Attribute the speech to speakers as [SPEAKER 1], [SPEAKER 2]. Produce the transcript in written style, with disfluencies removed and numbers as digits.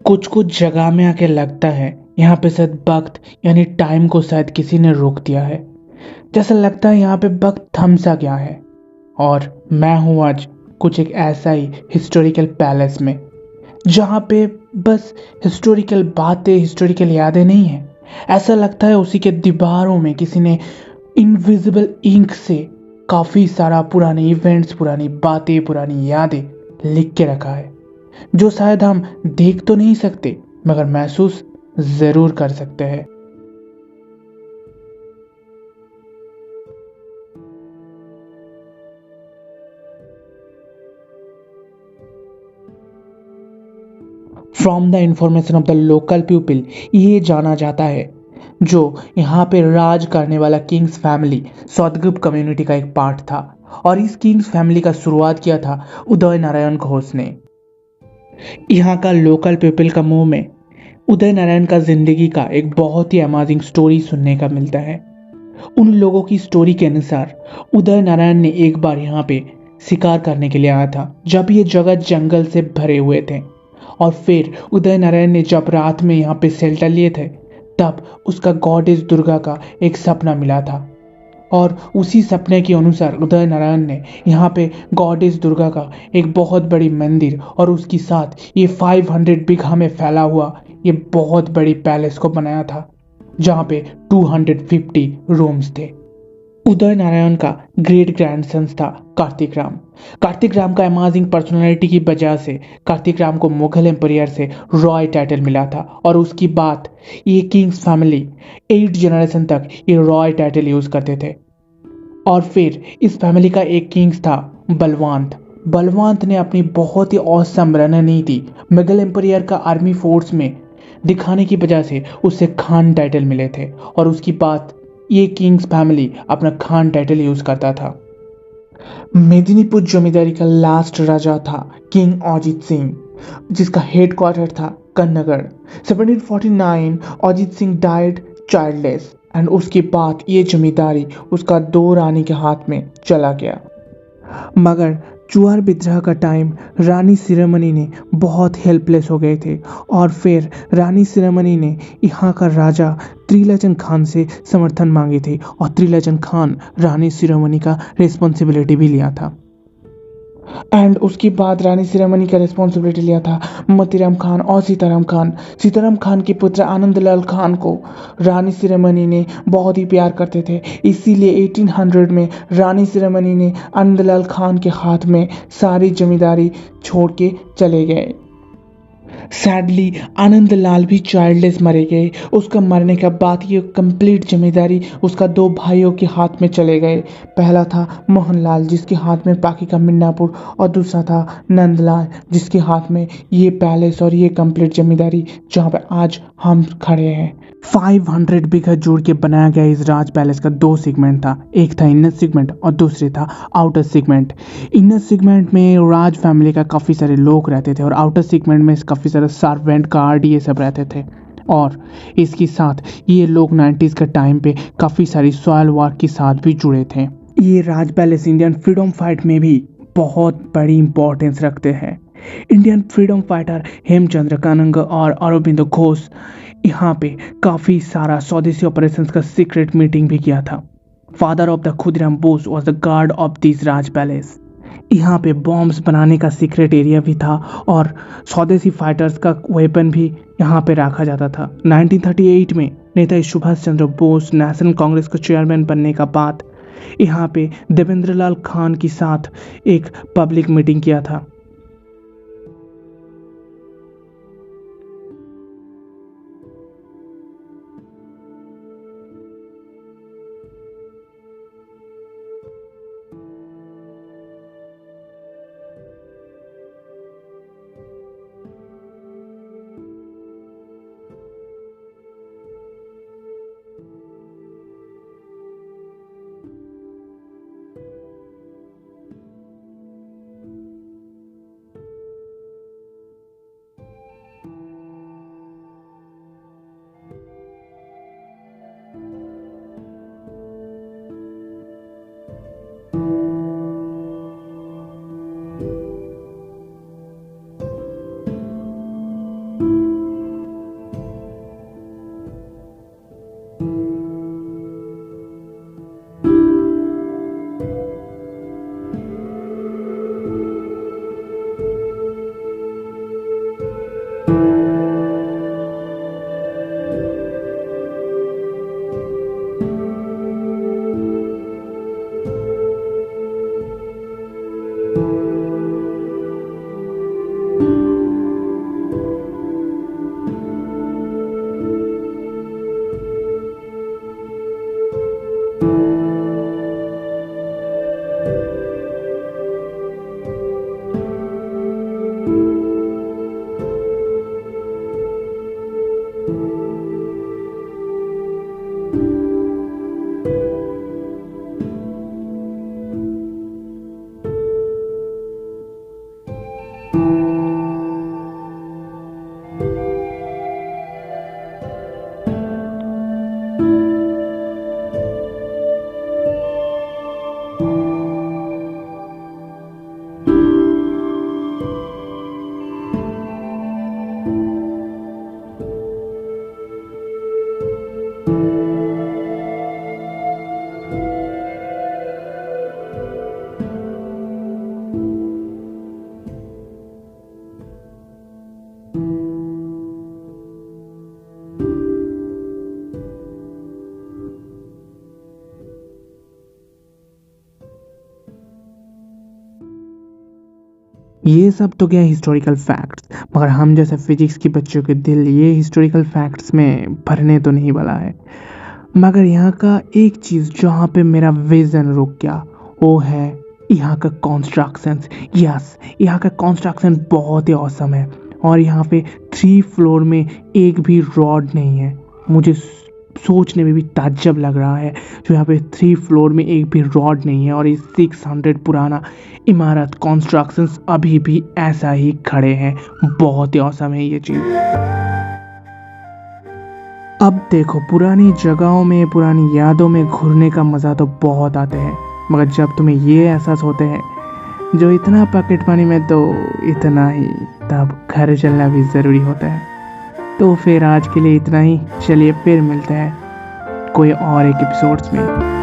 [SPEAKER 1] कुछ कुछ जगह में आके लगता है यहाँ पे शायद वक्त यानी टाइम को शायद किसी ने रोक दिया है। जैसा लगता है यहाँ पे वक्त थम सा गया है। और मैं हूँ आज कुछ एक ऐसा ही हिस्टोरिकल पैलेस में, जहाँ पे बस हिस्टोरिकल बातें, हिस्टोरिकल यादें नहीं हैं। ऐसा लगता है उसी के दीवारों में किसी ने इनविजिबल इंक से काफ़ी सारा पुराने इवेंट्स, पुरानी बातें, पुरानी यादें लिख के रखा है, जो शायद हम देख तो नहीं सकते मगर महसूस ज़रूर कर सकते हैं। From the information of the local people, ये जाना जाता है जो यहाँ पे राज करने वाला किंग्स फैमिली सौदगुप्त कम्युनिटी का एक पार्ट था। और इस किंग्स फैमिली का शुरुआत किया था उदय नारायण घोष ने। यहाँ का लोकल पीपल का मुंह में उदय नारायण का जिंदगी का एक बहुत ही अमेजिंग स्टोरी सुनने का मिलता है। उन लोगों की स्टोरी के अनुसार उदय नारायण ने एक बार यहाँ पे शिकार करने के लिए आया था, जब ये जगह जंगल से भरे हुए थे। और फिर उदय नारायण ने जब रात में यहाँ पे शेल्टर लिए थे, तब उसका गॉडेस दुर्गा का एक सपना मिला था। और उसी सपने के अनुसार उदय नारायण ने यहाँ पे गॉडेस दुर्गा का एक बहुत बड़ी मंदिर और उसके साथ ये 500 बीघा में फैला हुआ ये बहुत बड़ी पैलेस को बनाया था, जहाँ पे 250 रूम्स थे। उदय नारायण का ग्रेट ग्रैंडसन था कार्तिक राम। कार्तिक राम का अमेजिंग पर्सनालिटी की वजह से कार्तिक राम को मुगल एम्पायर से रॉय टाइटल मिला था। और उसकी बात, ये किंग्स फैमिली 8 जनरेशन तक ये रॉय टाइटल यूज करते थे। और फिर इस फैमिली का एक किंग्स था बलवंत। बलवंत ने अपनी बहुत ही औसम रणनीति मुगल एम्पायर का आर्मी फोर्स में दिखाने की वजह से उसे खान टाइटल मिले थे। और उसकी बात, ये किंग्स फैमिली अपना खान टाइटल यूज करता था। मेदिनीपुर जमींदारी का लास्ट राजा था किंग अजित सिंह, जिसका हेड क्वार्टर था कन्नगढ़। 1749 Ajit Singh died childless and उसके बाद ये जमींदारी उसका 2 रानी के हाथ में चला गया। मगर चुआर विद्रोह का टाइम रानी सिरामणि ने बहुत हेल्पलेस हो गए थे। और फिर रानी सिरामणि ने यहाँ का राजा त्रिलोचन खान से समर्थन मांगे थे और त्रिलोचन खान रानी सिरामणि का रिस्पॉन्सिबिलिटी भी लिया था। एंड उसके बाद रानी सिरामणि का रिस्पॉन्सिबिलिटी लिया था मोतीराम खान और सीताराम खान। सीताराम खान के पुत्र आनंदलाल खान को रानी सिरामणि ने बहुत ही प्यार करते थे, इसीलिए 1800 में रानी सिरामणि ने आनंदलाल खान के हाथ में सारी जमींदारी छोड़ के चले गए। सैडली आनंदलाल भी चाइल्डलेस मरे गए। उसका मरने के बाद ये कंप्लीट जिम्मेदारी उसका 2 भाइयों के हाथ में चले गए। पहला था मोहनलाल, जिसके हाथ में पाकी का मिन्नापुर, और दूसरा था नंदलाल, जिसके हाथ में ये पैलेस और ये कंप्लीट जिम्मेदारी जहाँ पे आज हम खड़े हैं। 500 बीघा जोड़ के बनाया गया इस राज पैलेस का 2 सेगमेंट था। एक था इनर सेगमेंट और दूसरे था आउटर सेगमेंट। इनर सेगमेंट में राज फैमिली का काफ़ी सारे लोग रहते थे और आउटर सेगमेंट में काफ़ी सारे सर्वेंट गार्ड ये सब रहते थे। और इसके साथ ये लोग 90s के टाइम पे काफ़ी सारी सॉयल वॉर के साथ भी जुड़े थे। ये राज पैलेस इंडियन फ्रीडम फाइट में भी बहुत बड़ी इंपॉर्टेंस रखते हैं। इंडियन फ्रीडम फाइटर हेमचंद्र कानंग और अरविंद घोष यहाँ पे काफ़ी सारा स्वदेशी ऑपरेशंस का सीक्रेट मीटिंग भी किया था। Father of the Khudiram Bose was the guard of this Raj palace. यहाँ पे बॉम्ब्स बनाने का सीक्रेट एरिया भी था और स्वदेशी फाइटर्स का वेपन भी यहाँ पे रखा जाता था। 1938 में नेताजी सुभाष चंद्र बोस नेशनल कांग्रेस का चेयरमैन बनने का बाद यहाँ पे देवेंद्रलाल खान के साथ एक पब्लिक मीटिंग किया था। ये सब तो क्या हिस्टोरिकल फैक्ट्स, मगर हम जैसे फिजिक्स के बच्चों के दिल ये हिस्टोरिकल फैक्ट्स में भरने तो नहीं वाला है। मगर यहाँ का एक चीज़ जहाँ पे मेरा विजन रुक गया वो है यहाँ का कंस्ट्रक्शंस। यस, यहाँ का कंस्ट्रक्शन बहुत ही औसम है और यहाँ पे 3 फ्लोर में एक भी रॉड नहीं है। मुझे सोचने में भी ताज्जुब लग रहा है जो यहाँ पे 3 फ्लोर में एक भी रॉड नहीं है और ये 600 पुराना इमारत कंस्ट्रक्शंस अभी भी ऐसा ही खड़े हैं। बहुत ही औसम है ये चीज़। अब देखो, पुरानी जगहों में पुरानी यादों में घूरने का मज़ा तो बहुत आते हैं, मगर जब तुम्हें ये एहसास होते हैं जो इतना पॉकेट मनी में तो इतना ही, तब घर चलना भी ज़रूरी होता है। तो फिर आज के लिए इतना ही। चलिए फिर मिलते हैं कोई और एक एपिसोड्स में।